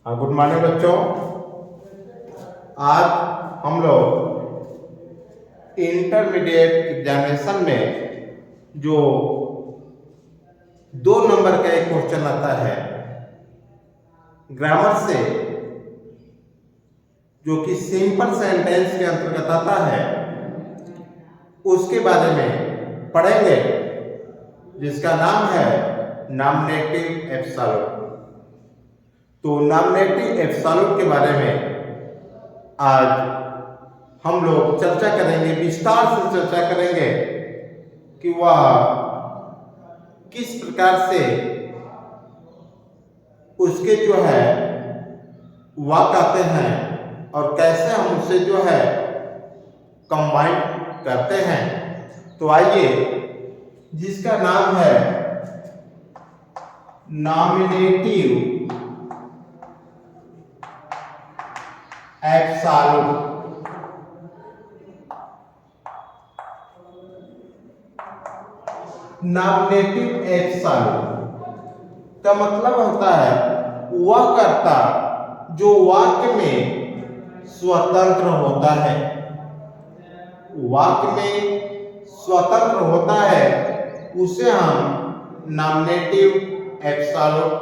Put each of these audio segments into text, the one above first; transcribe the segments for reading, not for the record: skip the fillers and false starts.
हाँ, good morning बच्चों। आज हम लोग इंटरमीडिएट एग्जामिनेशन में जो 2 नंबर का एक क्वेश्चन आता है ग्रामर से, जो कि सिंपल सेंटेंस के अंतर्गत आता है, उसके बारे में पढ़ेंगे, जिसका नाम है नॉमिनेटिव एब्सोल्यूट। तो नॉमिनेटिव एब्सोल्यूट के बारे में आज हम लोग चर्चा करेंगे, विस्तार से चर्चा करेंगे कि वह किस प्रकार से उसके जो है वाक्य आते हैं और कैसे हम उसे जो है कंबाइन करते हैं। तो आइए, जिसका नाम है नॉमिनेटिव एब्सोल्यूट। नॉमिनेटिव एब्सोल्यूट का मतलब होता है वह कर्ता जो वाक्य में स्वतंत्र होता है। वाक्य में स्वतंत्र होता है उसे हम नॉमिनेटिव एब्सोल्यूट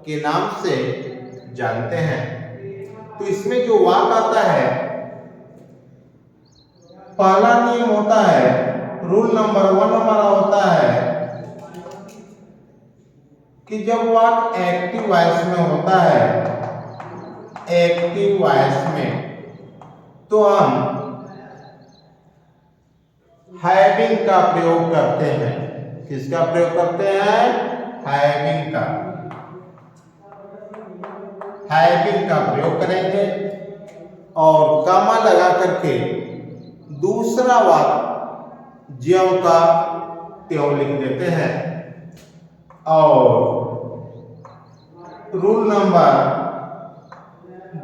के नाम से जानते हैं। तो इसमें जो वाक्य आता है, पहला नियम होता है, रूल नंबर 1 हमारा होता है कि जब वाक्य एक्टिव वॉइस में होता है, एक्टिव वॉइस में, तो हम हैविंग का प्रयोग करते हैं। किसका प्रयोग करते हैं? हैविंग का। हैविंग का प्रयोग करेंगे और कॉमा लगा करके दूसरा वाक्य ज्यों का त्यों लिख देते हैं। और रूल नंबर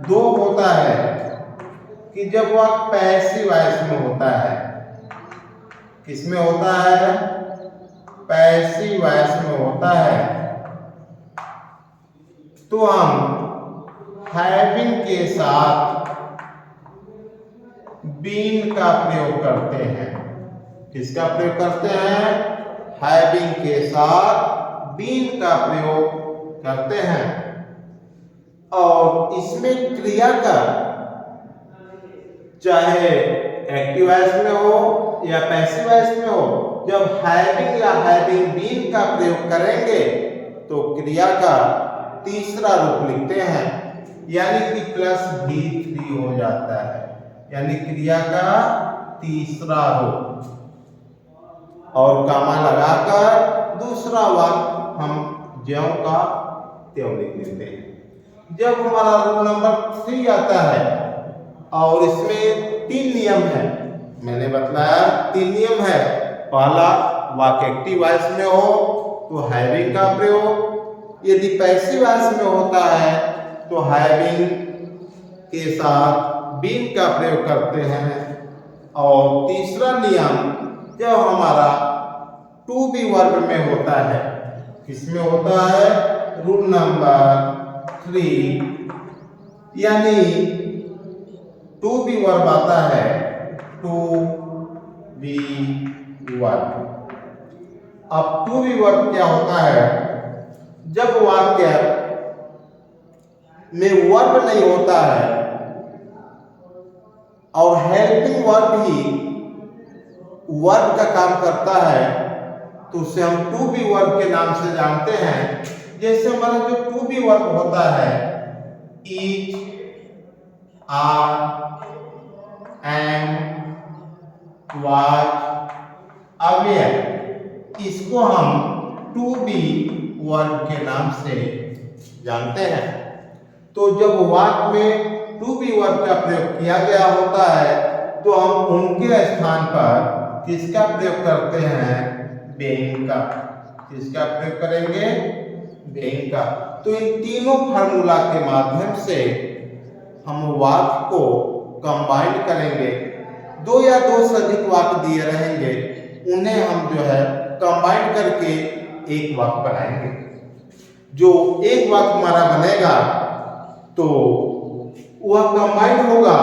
2 होता है कि जब वाक्य पैसिव वॉइस में होता है, किसमें होता है? पैसिव वॉइस में होता है, तो हम हैविंग के साथ बीन का प्रयोग करते हैं। किसका प्रयोग करते हैं? हैविंग के साथ बीन का प्रयोग करते हैं। और इसमें क्रिया का, चाहे एक्टिव वॉइस में हो या पैसिव वॉइस में हो, जब हैविंग या हैविंग बीन का प्रयोग करेंगे तो क्रिया का तीसरा रूप लिखते हैं, यानी कि +V3 हो जाता है, यानी क्रिया का तीसरा रूप। और कॉमा लगाकर दूसरा वाक्य हम ज्यों का त्यों लिख देते हैं। जब हमारा रूल नंबर 3 आता है, और इसमें 3 नियम है, मैंने बताया 3 नियम है। पहला, वाक्य एक्टिव वॉइस में हो तो हैविंग का प्रयोग, यदि पैसिव वॉइस में होता है तो हैविंग के साथ बीन का प्रयोग करते हैं। और तीसरा नियम, जब हमारा टू बी वर्ब में होता है, किसमें होता है? रूल नंबर 3, यानी टू बी वर्ब आता है, टू बी वर्ब। अब टू बी वर्ब क्या होता है? जब वाक्य में वर्ब नहीं होता है और हेल्पिंग वर्ब ही वर्ब का काम करता है, तो उसे हम टू बी वर्ब के नाम से जानते हैं। जैसे हमारा जो टू बी वर्ब होता है, ईट, आर, एम, वाज, अवेयर, इसको हम टू बी वर्ब के नाम से जानते हैं। तो जब वाक्य में टू बी वर्ब का प्रयोग किया गया होता है, तो हम उनके स्थान पर किसका प्रयोग करते हैं? बीइंग का। किसका प्रयोग करेंगे? बीइंग का। तो इन तीनों फार्मूला के माध्यम से हम वाक्य को कंबाइन करेंगे। 2 या 2 से अधिक वाक्य दिए रहेंगे, उन्हें हम जो है कंबाइन करके एक वाक्य बनाएंगे। जो एक वाक्य हमारा बनेगा तो वह कंबाइंड होगा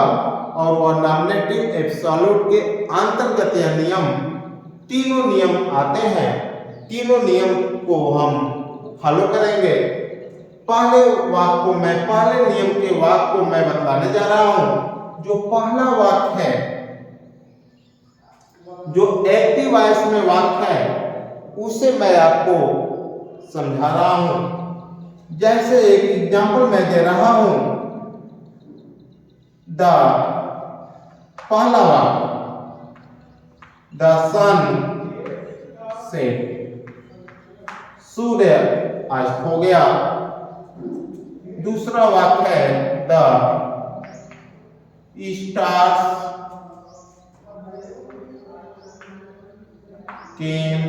और वह नॉमिनेटिव एब्सोल्यूट के अंतर्गत यह नियम, तीनों नियम आते हैं। तीनों नियम को हम फॉलो करेंगे। पहले नियम के वाक्य को मैं बताने जा रहा हूं। जो पहला वाक्य है, जो एक्टिव वॉइस में वाक्य है, उसे मैं आपको समझा रहा हूं। जैसे एक एग्जांपल मैं दे रहा हूं। पहला वाक्य, द सन सेट, सूर्य अस्त हो गया। दूसरा वाक्य है the stars came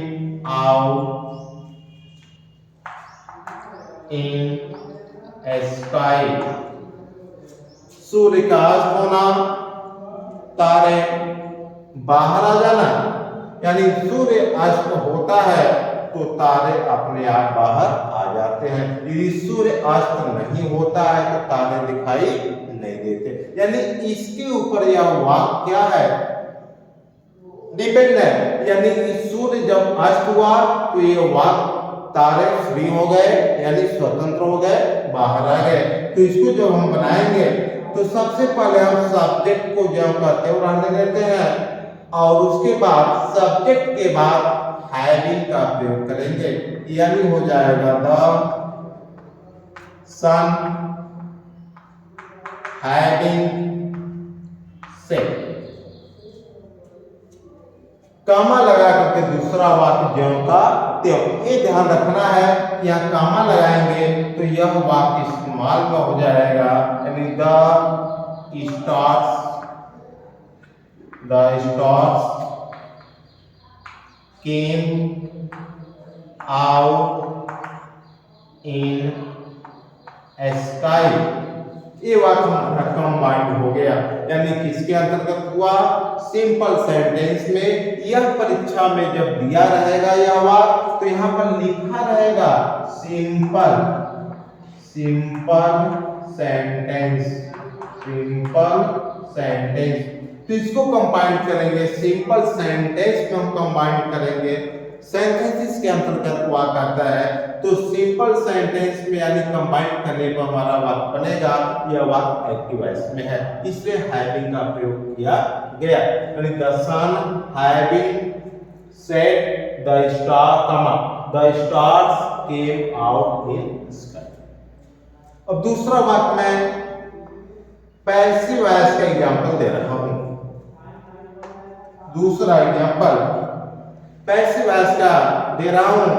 out in sky, सूर्य का अस्त होना, तारे बाहर आ जाना। यानी सूर्य अस्त होता है तो तारे अपने आप बाहर आ जाते हैं। यदि सूर्य अस्त नहीं होता है तो तारे दिखाई नहीं देते। यानी इसके ऊपर यह वाक्य क्या है, डिपेंड है। यानी सूर्य जब अस्त हुआ तो ये वाक्य तारे फ्री हो गए, यानी स्वतंत्र हो गए, बाहर आ गए। तो इसको जब हम बनाएंगे तो सबसे पहले हम सब्जेक्ट को जो कहते हैं रहने देते हैं, और उसके बाद सब्जेक्ट के बाद हैविंग का प्रयोग करेंगे। यानी हो जाएगा द सन हैविंग सेट। कामा लगा करके दूसरा वाक्य ज्यों का त्यों। ये ध्यान रखना है कि यहाँ कामा लगाएंगे तो यह वाक्य इस्तेमाल में हो जाएगा। यानी the stars came out in sky, ये वाक्य हमारा कंबाइंड हो गया। यानी किसके अंतर्गत हुआ, सिंपल सेंटेंस में। यह परीक्षा में जब दिया रहेगा यह वाक्य तो यहाँ पर लिखा रहेगा सिंपल सेंटेंस। तो इसको कंबाइन करेंगे, सिंपल सेंटेंस में हम कंबाइन करेंगे। सेंटेंसेस के अंतर्गत हुआ करता है तो सिंपल सेंटेंस में यानी कंबाइन करने पर हमारा वाक्य बनेगा। यह वाक्य एक्टिव वॉइस में है, इसलिए हैविंग का प्रयोग किया गया। यानी the sun having set the stars came out in sky. अब दूसरा वाक्य मैं पैसिव वॉइस का एग्जांपल दे रहा हूं। दूसरा एग्जांपल पैसिव वॉइस का दे रहा हूं।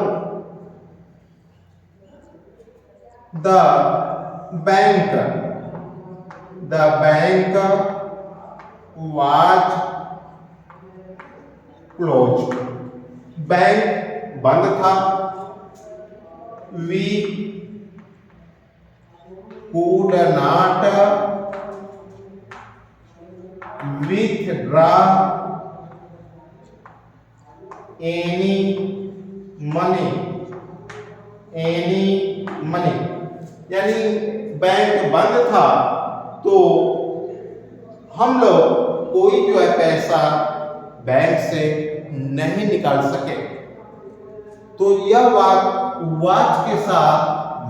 The bank was closed, bank बंद था। We could not withdraw any money। यानी बैंक बंद था तो हम लोग कोई जो है पैसा बैंक से नहीं निकाल सके। तो यह वाक्य के साथ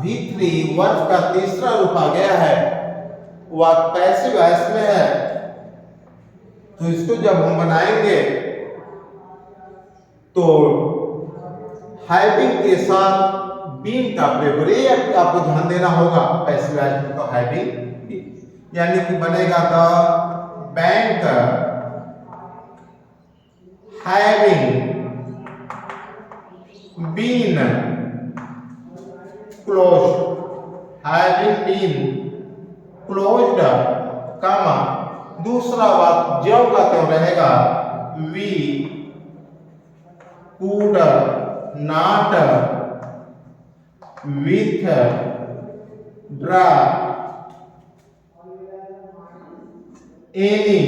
V3 वर्ब का तीसरा रूप आ गया है, वाक्य पैसिव वॉइस में है। तो इसको जब हम बनाएंगे तो हैविंग के साथ बीन का प्रयोग, ये आपको ध्यान देना होगा। पैसिव वॉइस में तो हैविंग बीन, यानी कि बनेगा the bank having been closed, comma दूसरा वाक्य ज्यों का त्यों रहेगा। We could not withdraw any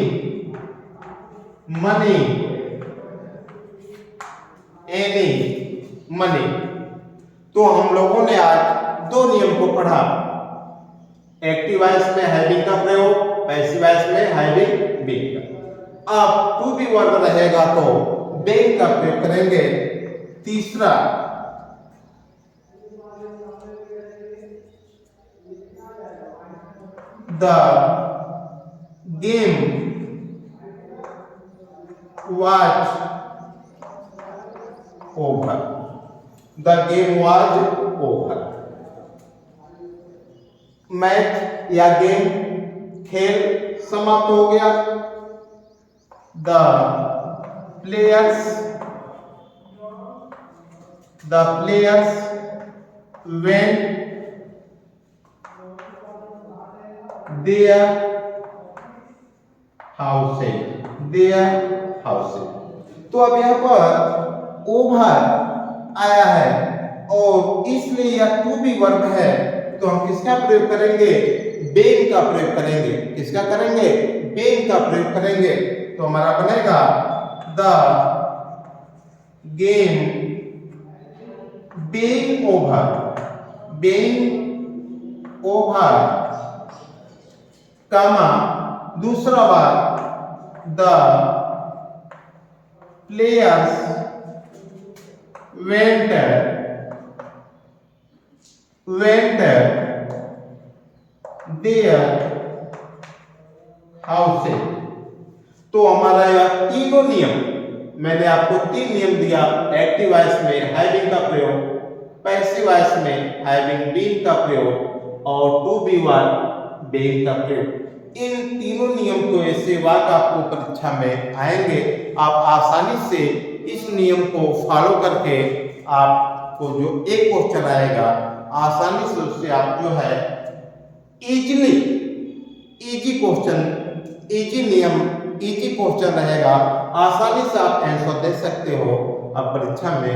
money. तो हम लोगों ने आज दो नियम को पढ़ा, एक्टिव वॉइस में हैविंग का प्रयोग, पैसिव वॉइस में हैविंग बीइंग का। अब टू बी वर्ब रहेगा तो बीइंग का प्रयोग करेंगे। तीसरा the game was over. The game was over. Match या गेम खेल समाप्त हो गया। The players went their houses. तो अब यहाँ पर ओवर आया है और इसलिए यह टू बी वर्ब है, तो हम किसका प्रयोग करेंगे? बीइंग का प्रयोग करेंगे। किसका करेंगे? बीइंग का प्रयोग करेंगे। तो हमारा बनेगा the game being over comma दूसरा बार the players went their houses. तो हमारा यह तीनों नियम, मैंने आपको 3 नियम दिया। एक्टिव वॉइस में हैविंग का प्रयोग, पैसिव वॉइस में हैविंग बीइंग का प्रयोग और टू बी वर्ब बीइंग का प्रयोग। इन तीनों नियम को ऐसे वाक्य आपको परीक्षा में आएंगे। आप आसानी से इस नियम को फॉलो करके आपको जो एक क्वेश्चन आएगा आसानी से उससे आप जो है इजी नियम, इजी क्वेश्चन रहेगा, आसानी से आप आंसर दे सकते हो। आप परीक्षा में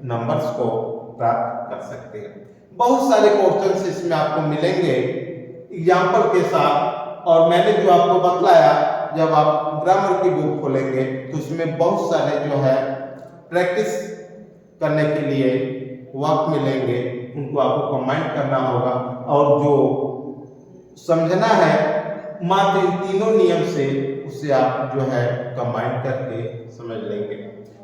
नंबर्स को प्राप्त कर सकते हैं। बहुत सारे क्वेश्चंस इसमें आपको मिलेंगे एग्जाम्पल के साथ। और मैंने जो आपको बतलाया, जब आप ग्रामर की बुक खोलेंगे तो उसमें बहुत सारे जो है प्रैक्टिस करने के लिए वक्त मिलेंगे, उनको आपको कमेंट करना होगा। और जो समझना है मात्र इन तीनों नियम से, उसे आप जो है कमेंट करके समझ लेंगे।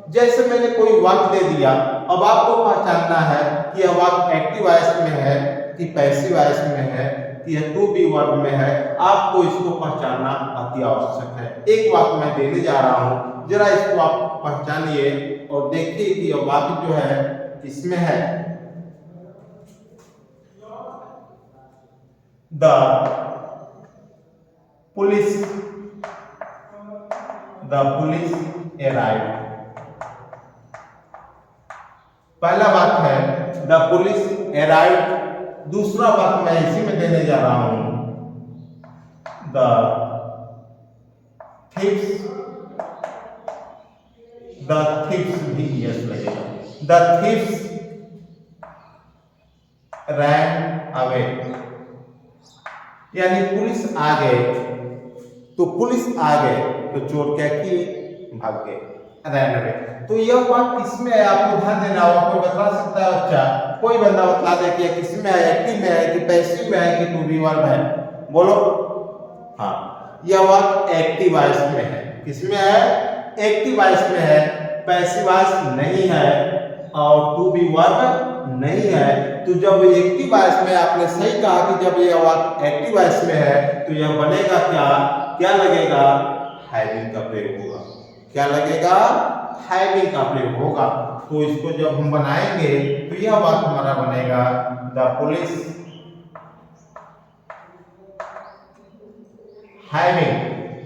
जैसे मैंने कोई वाक्य दे दिया, अब आपको पहचानना है कि यह वाक्य एक्टिव वॉइस में है कि पैसिव वॉइस में है कि यह टू बी वर्ब में है। आपको इसको पहचानना अति आवश्यक है। एक वाक्य मैं देने जा रहा हूं, जरा इसको आप पहचानिए और देखिए कि यह वाक्य जो है किसमें है। The police arrived. पहला वाक्य है द पुलिस अराइव्ड। दूसरा वाक्य मैं इसी में देने जा रहा हूं, द थीव्स भी यस लगेगा। द थीव्स रैन अवे, यानी पुलिस आ गए। तो पुलिस आ गए तो चोर क्या किए? भाग गए, रैन अवे। तो यह बात किसमें है आपको ध्यान देना होगा। कोई बता सकता है बच्चा? कोई बंदा बता दे कि किसमें है, एक्टिव में है कि पैसिव में है कि टू बी वर्ब है? बोलो। हाँ, यह वाक्य एक्टिव वॉइस में है। किसमें है? एक्टिव वॉइस में है, पैसिव वॉइस नहीं है और टू बी वर्ब नहीं है। तो जब एक्टिव वॉइस में, आपने सही कहा कि जब यह वाक्य एक्टिव वॉइस में है तो यह बनेगा क्या लगेगा? हैविंग का प्रयोग होगा। क्या लगेगा? हैविंग का प्रयोग होगा। तो इसको जब हम बनाएंगे तो यह वाक्य हमारा बनेगा द पुलिस हैविंग।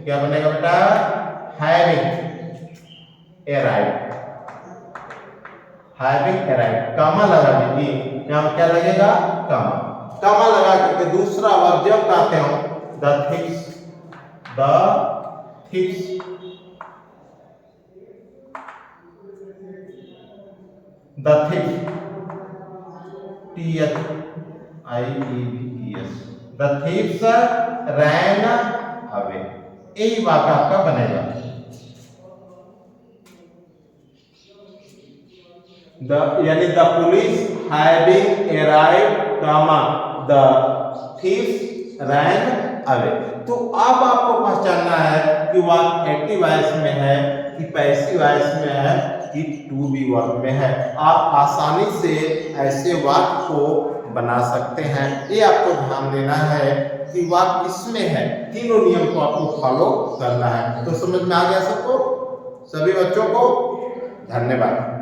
क्या बनेगा बेटा? Having arrived. हैविंग अराइव्ड, कामा लगा दीजिए। यहाँ क्या लगेगा? कामा लगा करके दूसरा वर्ब जब आते हो the thieves the thieves ran away. यही वाक्य आपका बनेगा। यानी the police having arrived, the thieves ran away. तो अब आपको पहचानना है कि वाक्य एक्टिव वॉइस में है कि पैसिव वॉइस में है कि टू बी वर्ब में है। आप आसानी से ऐसे वाक्य को बना सकते हैं। ये आपको ध्यान देना है कि वाक्य किसमें है, तीनों नियम को आपको फॉलो करना है। तो समझ में आ गया सबको, सभी बच्चों को? धन्यवाद।